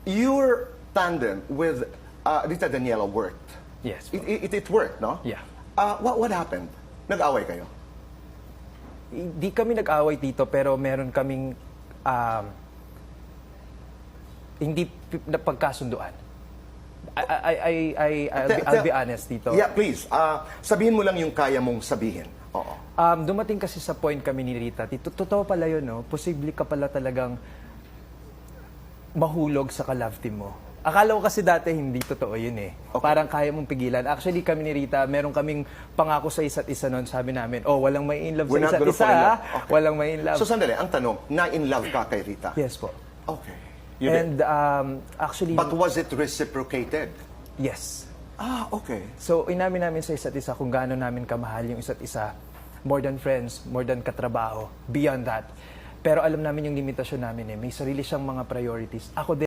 your tandem with Rita Daniela worked. Yes. It worked, no? Yeah. What happened? Nag-away kayo? Hindi kami nag-away dito, pero meron kaming hindi napagkasunduan. I'll be honest dito. Yeah, please. Sabihin mo lang yung kaya mong sabihin. Oo. Dumating kasi sa point kami ni Rita, totoo pala yun, no? Posible ka pala talagang mahulog sa ka-love team mo. Akala ko kasi dati hindi totoo yun eh. Okay. Parang kaya mong pigilan. Actually, kami ni Rita, meron kaming pangako sa isa't isa noon. Sabi namin, walang may in love We're sa not isa't gonna isa. fall in love. Ha? Okay. Walang may in love. So sandali, ang tanong, na-in love ka kay Rita? Yes po. Okay. You did. And actually, But was it reciprocated? yes. Okay. So, inamin namin sa isa't isa kung gaano namin kamahal yung isa't isa. More than friends, more than katrabaho, beyond that. Pero alam namin yung limitasyon namin eh. May sarili siyang mga priorities. Ako din.